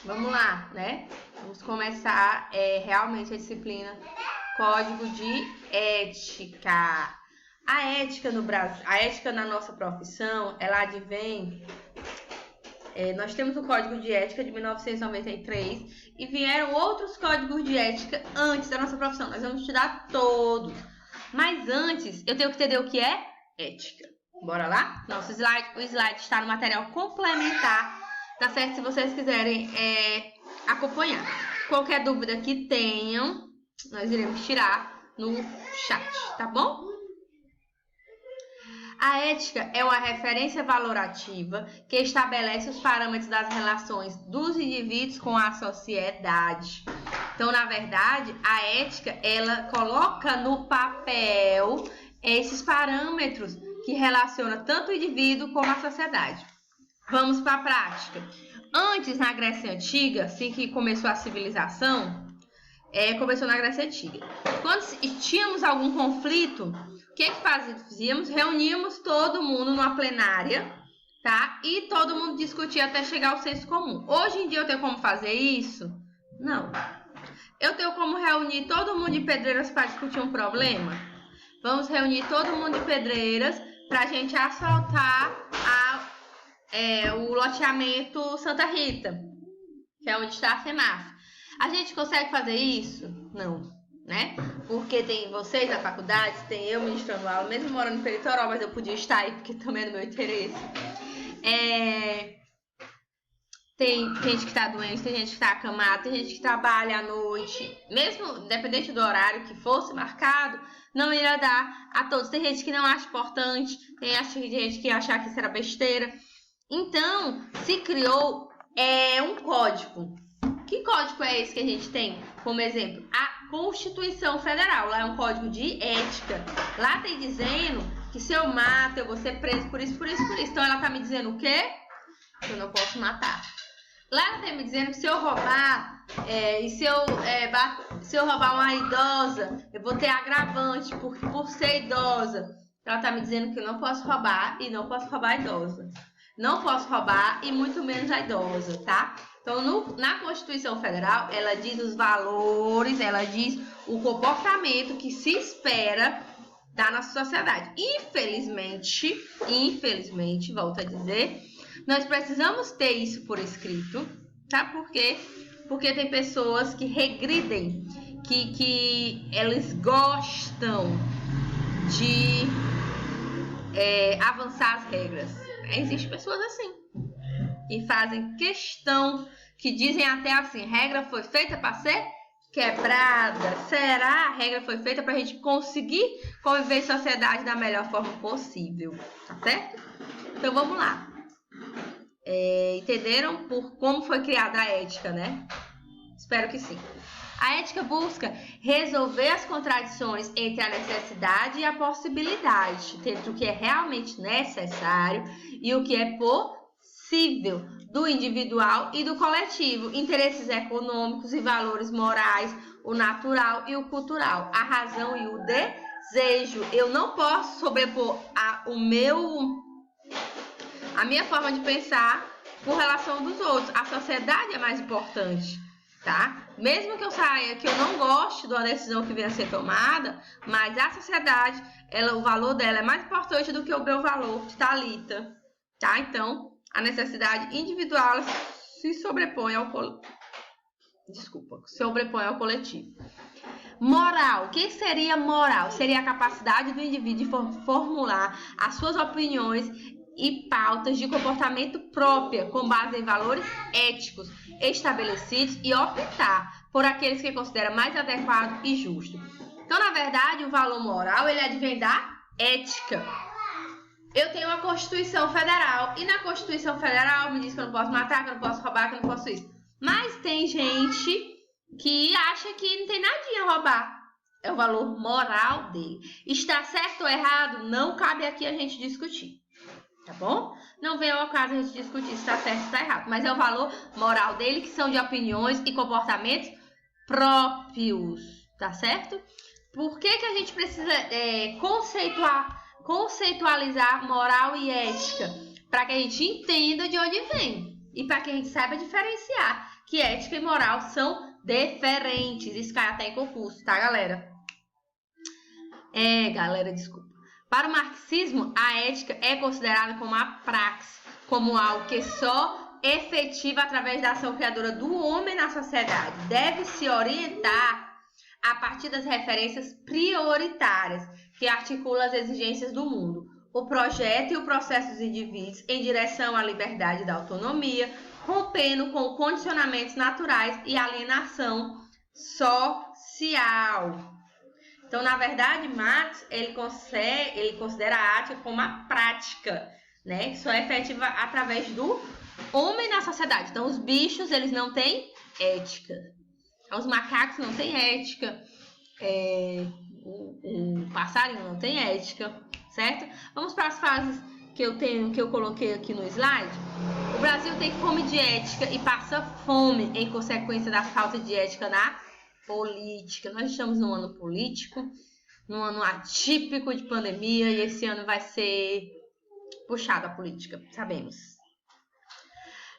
Vamos lá, né? Vamos começar realmente a disciplina Código de Ética. A ética no Brasil, a ética na nossa profissão, ela advém. Nós temos o Código de Ética de 1993 e vieram outros códigos de ética antes da nossa profissão. Nós vamos estudar todos. Mas antes, eu tenho que entender o que é ética. Bora lá? Nosso slide, o slide está no material complementar, tá certo? Se vocês quiserem acompanhar. Qualquer dúvida que tenham, nós iremos tirar no chat, tá bom? A ética é uma referência valorativa que estabelece os parâmetros das relações dos indivíduos com a sociedade. Então, na verdade, a ética, ela coloca no papel esses parâmetros que relacionam tanto o indivíduo como a sociedade. Vamos para a prática. Antes, na Grécia Antiga, assim que começou a civilização, começou na Grécia Antiga. Quando tínhamos algum conflito, o que fazíamos? Reuníamos todo mundo numa plenária, tá? E todo mundo discutia até chegar ao senso comum. Hoje em dia eu tenho como fazer isso? Não. Eu tenho como reunir todo mundo de Pedreiras para discutir um problema? Vamos reunir todo mundo de Pedreiras para a gente asfaltar o loteamento Santa Rita, que é onde está a FEMAF. A gente consegue fazer isso? Não, né? Porque tem vocês na faculdade, tem eu ministrando aula, mesmo morando em Peritoró, mas eu podia estar aí porque também é do meu interesse. Tem gente que está doente, tem gente que está acamada, tem gente que trabalha à noite. Mesmo independente do horário que fosse marcado, não iria dar a todos. Tem gente que não acha importante, tem gente que acha que isso era besteira. Então, se criou um código. Que código é esse que a gente tem como exemplo? A Constituição Federal. Lá é um código de ética. Lá tem dizendo que se eu mato, eu vou ser preso por isso, por isso, por isso. Então, ela está me dizendo o quê? Que eu não posso matar. Lá ela está me dizendo que se eu roubar, se eu roubar uma idosa, eu vou ter agravante por ser idosa. Ela está me dizendo que eu não posso roubar e não posso roubar a idosa. Não posso roubar e muito menos a idosa, tá? Então, na Constituição Federal, ela diz os valores, ela diz o comportamento que se espera da nossa sociedade. Infelizmente, volto a dizer, nós precisamos ter isso por escrito, tá? Por quê? Porque tem pessoas que regridem, que eles gostam de avançar as regras. Existem pessoas assim, que fazem questão, que dizem até assim, regra foi feita para ser quebrada. Será? A regra foi feita para a gente conseguir conviver em sociedade da melhor forma possível, tá certo? Então vamos lá. Entenderam como foi criada a ética, né? Espero que sim. A ética busca resolver as contradições entre a necessidade e a possibilidade, entre o que é realmente necessário e o que é possível, do individual e do coletivo, interesses econômicos e valores morais, o natural e o cultural, a razão e o desejo. Eu não posso sobrepor a minha forma de pensar por relação dos outros. A sociedade é mais importante, tá? Mesmo que eu não goste de uma decisão que venha a ser tomada, mas a sociedade, o valor dela é mais importante do que o meu valor de Thalita, tá? Então, a necessidade individual se sobrepõe ao coletivo. Moral. O que seria moral? Seria a capacidade do indivíduo de formular as suas opiniões e pautas de comportamento própria, com base em valores éticos estabelecidos e optar por aqueles que considera mais adequado e justo. Então, na verdade, o valor moral, ele advém da ética. Eu tenho uma Constituição Federal e na Constituição Federal me diz que eu não posso matar, que eu não posso roubar, que eu não posso isso. Mas tem gente que acha que não tem nadinha a roubar. É o valor moral dele. Está certo ou errado? Não cabe aqui a gente discutir. Tá bom? Não vem ao caso a gente discutir se está certo ou está errado. Mas é o valor moral dele, que são de opiniões e comportamentos próprios. Tá certo? Por que a gente precisa conceitualizar moral e ética? Para que a gente entenda de onde vem. E para que a gente saiba diferenciar que ética e moral são diferentes. Isso cai até em concurso, tá, galera? Desculpa. Para o marxismo, a ética é considerada como a praxis, como algo que só efetiva através da ação criadora do homem na sociedade. Deve se orientar a partir das referências prioritárias que articulam as exigências do mundo, o projeto e o processo dos indivíduos em direção à liberdade e da autonomia, rompendo com condicionamentos naturais e alienação social. Então, na verdade, Marx, ele considera a ética como a prática, né? Que só é efetiva através do homem na sociedade. Então, os bichos, eles não têm ética. Os macacos não têm ética. O passarinho não tem ética, certo? Vamos para as fases que eu coloquei aqui no slide. O Brasil tem fome de ética e passa fome em consequência da falta de ética na política. Nós estamos num ano político, num ano atípico de pandemia, e esse ano vai ser puxado a política, sabemos.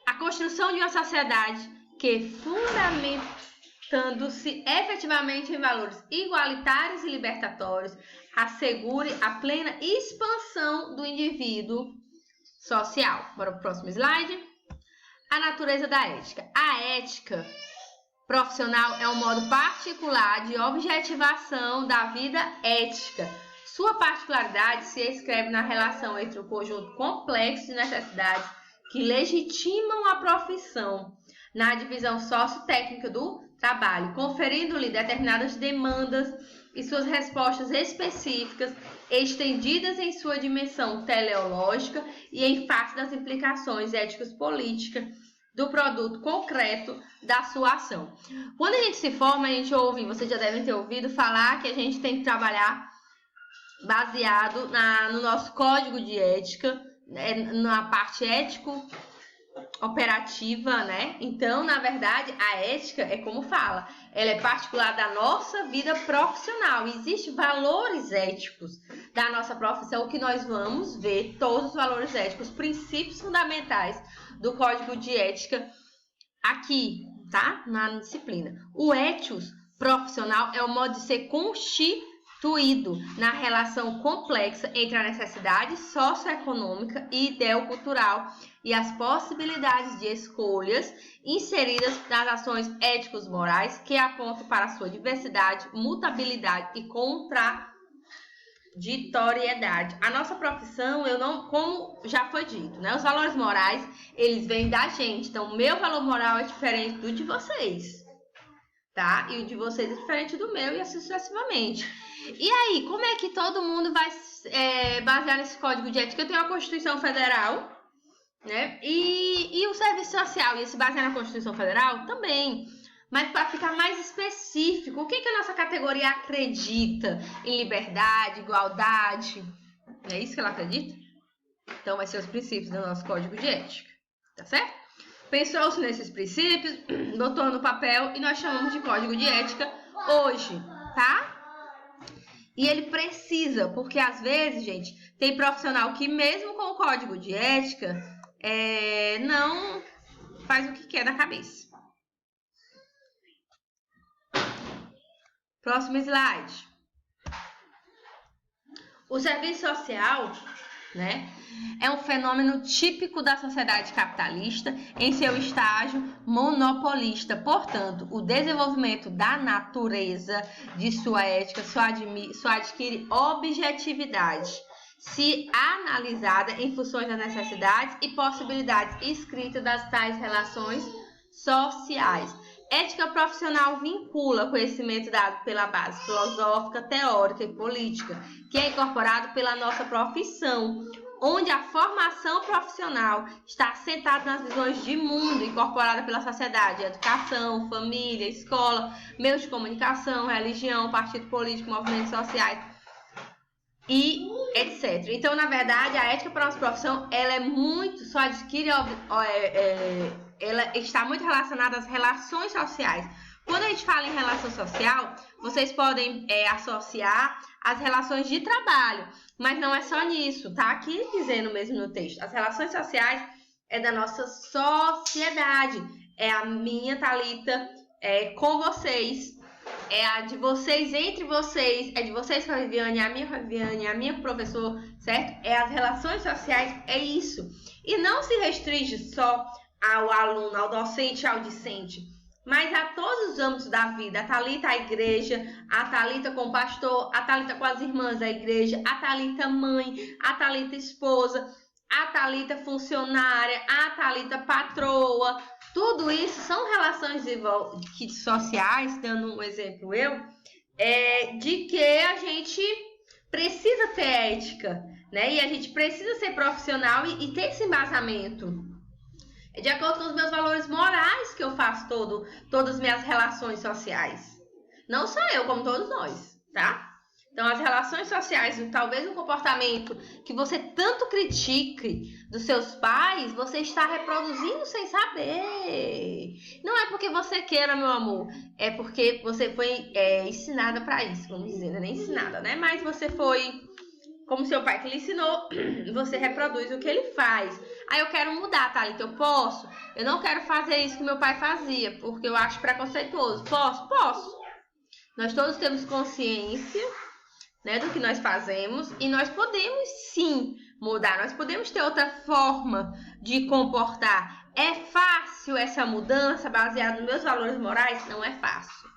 A construção de uma sociedade que, fundamentando-se efetivamente em valores igualitários e libertatórios, assegure a plena expansão do indivíduo social. Bora para o próximo slide. A natureza da ética. A ética profissional é um modo particular de objetivação da vida ética. Sua particularidade se escreve na relação entre o conjunto complexo de necessidades que legitimam a profissão, na divisão sociotécnica do trabalho, conferindo-lhe determinadas demandas e suas respostas específicas, estendidas em sua dimensão teleológica e em face das implicações éticas políticas do produto concreto da sua ação. Quando a gente se forma, a gente ouve, vocês já devem ter ouvido falar que a gente tem que trabalhar baseado no nosso código de ética, na parte ético-operativa, né? Então, na verdade, a ética é como fala, ela é particular da nossa vida profissional. Existem valores éticos da nossa profissão que nós vamos ver, todos os valores éticos, princípios fundamentais do código de ética aqui, tá? Na disciplina. O ethos profissional é o modo de ser constituído na relação complexa entre a necessidade socioeconômica e ideocultural e as possibilidades de escolhas inseridas nas ações éticos morais que apontam para a sua diversidade, mutabilidade e contraditoriedade. A nossa profissão, como já foi dito, né? Os valores morais, eles vêm da gente. Então, o meu valor moral é diferente do de vocês, tá? E o de vocês é diferente do meu e assim sucessivamente. E aí, como é que todo mundo vai basear nesse código de ética? Eu tenho a Constituição Federal, né? E o serviço social ia se basear na Constituição Federal também. Mas para ficar mais específico, o que a nossa categoria acredita em liberdade, igualdade? É isso que ela acredita? Então, vai ser os princípios do nosso código de ética, tá certo? Pensou-se nesses princípios, botou no papel e nós chamamos de código de ética hoje, tá? E ele precisa, porque às vezes, gente, tem profissional que mesmo com o código de ética, não faz o que quer da cabeça. Próximo slide. O serviço social, né, é um fenômeno típico da sociedade capitalista em seu estágio monopolista. Portanto, o desenvolvimento da natureza de sua ética só adquire objetividade se analisada em função das necessidades e possibilidades escritas das tais relações sociais. Ética profissional vincula conhecimento dado pela base filosófica, teórica e política, que é incorporado pela nossa profissão, onde a formação profissional está assentada nas visões de mundo incorporada pela sociedade, educação, família, escola, meios de comunicação, religião, partido político, movimentos sociais e etc. Então, na verdade, a ética para a nossa profissão, ela é muito, só adquire, ela está muito relacionada às relações sociais. Quando a gente fala em relação social, vocês podem associar as relações de trabalho, mas não é só nisso, tá aqui dizendo mesmo no texto. As relações sociais é da nossa sociedade, é a minha, Thalita, com vocês, é a de vocês entre vocês, é de vocês com a Viviane, a minha professor, certo? É as relações sociais, é isso. E não se restringe só ao aluno, ao docente, ao discente, mas a todos os âmbitos da vida. A Thalita, a igreja, a Thalita com o pastor, a Thalita com as irmãs da igreja, a Thalita mãe, a Thalita esposa, a Thalita funcionária, a Thalita patroa. Tudo isso são relações sociais, dando um exemplo de que a gente precisa ter ética, né? E a gente precisa ser profissional e ter esse embasamento. É de acordo com os meus valores morais que eu faço todas as minhas relações sociais. Não só eu, como todos nós, tá? Então, as relações sociais, talvez um comportamento que você tanto critique dos seus pais, você está reproduzindo sem saber. Não é porque você queira, meu amor, é porque você foi ensinada para isso, vamos dizer, não é nem ensinada, né? Mas você foi, como seu pai que lhe ensinou, você reproduz o que ele faz. Aí eu quero mudar, Thalita, eu posso? Eu não quero fazer isso que meu pai fazia, porque eu acho preconceituoso. Posso? Posso. Nós todos temos consciência, né, do que nós fazemos, e nós podemos sim mudar, nós podemos ter outra forma de comportar. É fácil essa mudança baseada nos meus valores morais? Não é fácil.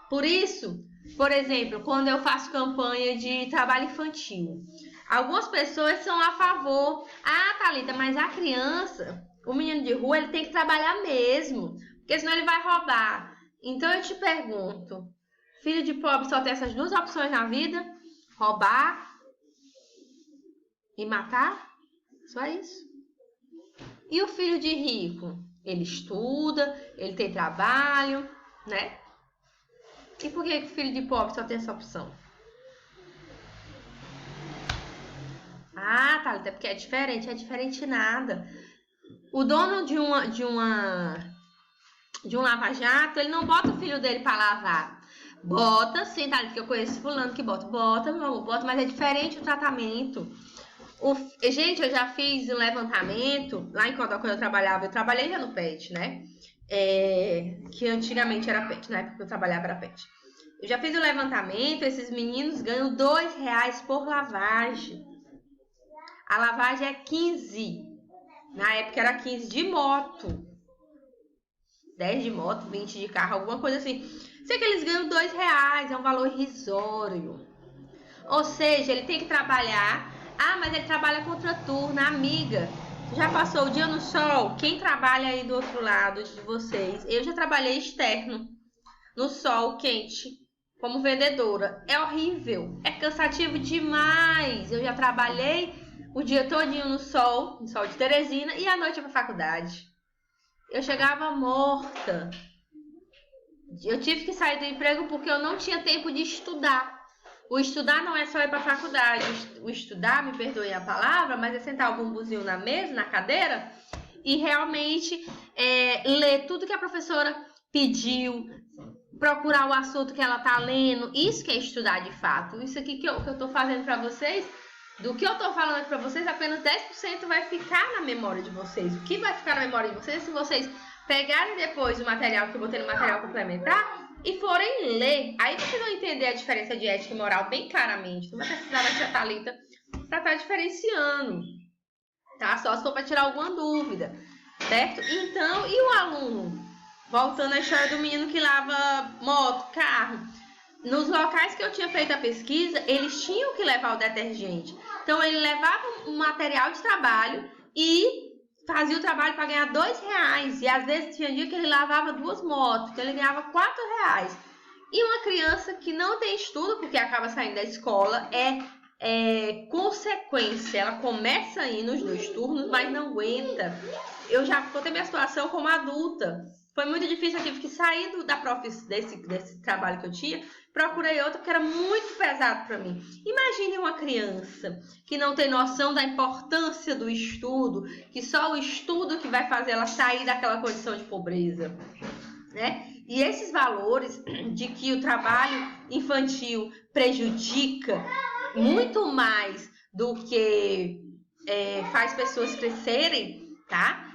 Por isso, por exemplo, quando eu faço campanha de trabalho infantil, algumas pessoas são a favor. Ah, Thalita, mas a criança, o menino de rua, ele tem que trabalhar mesmo, porque senão ele vai roubar. Então eu te pergunto, filho de pobre só tem essas duas opções na vida? Roubar e matar? Só isso. E o filho de rico? Ele estuda, ele tem trabalho, né? E por que o filho de pobre só tem essa opção? Ah, Thalita, porque é diferente nada. O dono de um lava-jato, ele não bota o filho dele para lavar. Bota, sim, Thalita, que eu conheço fulano que bota. Bota, meu amor, bota, mas é diferente o tratamento. Gente, eu já fiz um levantamento, lá em Codó, quando eu trabalhei já no PET, né? Que antigamente era PET, na época que eu trabalhava era PET. Eu já fiz o levantamento, esses meninos ganham R$2 por lavagem. A lavagem é 15. Na época era 15 de moto. 10 de moto, 20 de carro, alguma coisa assim. Sei que eles ganham R$2, é um valor irrisório. Ou seja, ele tem que trabalhar. Ah, mas ele trabalha contraturno, amiga. Já passou o dia no sol? Quem trabalha aí do outro lado de vocês? Eu já trabalhei externo, no sol quente, como vendedora. É horrível, é cansativo demais. Eu já trabalhei o dia todinho no sol de Teresina, e à noite para a faculdade. Eu chegava morta. Eu tive que sair do emprego porque eu não tinha tempo de estudar. O estudar não é só ir para a faculdade. O estudar, me perdoem a palavra, mas é sentar o bumbuzinho na mesa, na cadeira, e realmente ler tudo que a professora pediu, procurar o assunto que ela está lendo. Isso que é estudar de fato. Isso aqui que eu estou fazendo para vocês, do que eu estou falando para vocês, apenas 10% vai ficar na memória de vocês. O que vai ficar na memória de vocês se vocês pegarem depois o material que eu botei no material complementar e forem ler? Aí vocês vão entender a diferença de ética e moral bem claramente. Não vai precisar da tia Thalita para estar diferenciando, tá? Só se for para tirar alguma dúvida, certo? Então, e o aluno? Voltando à história do menino que lava moto, carro. Nos locais que eu tinha feito a pesquisa, eles tinham que levar o detergente. Então, ele levava um material de trabalho e fazia o trabalho para ganhar R$2. E às vezes tinha dia que ele lavava 2 motos, então ele ganhava R$4. E uma criança que não tem estudo, porque acaba saindo da escola, consequência. Ela começa a ir nos 2 turnos, mas não aguenta. Eu já contei minha situação como adulta. Foi muito difícil, eu tive que sair desse trabalho que eu tinha. Procurei outra porque era muito pesado para mim. Imagine uma criança que não tem noção da importância do estudo, que só o estudo que vai fazer ela sair daquela condição de pobreza, né? E esses valores de que o trabalho infantil prejudica muito mais do que faz pessoas crescerem, tá?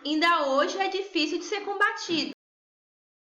ainda hoje é difícil de ser combatido.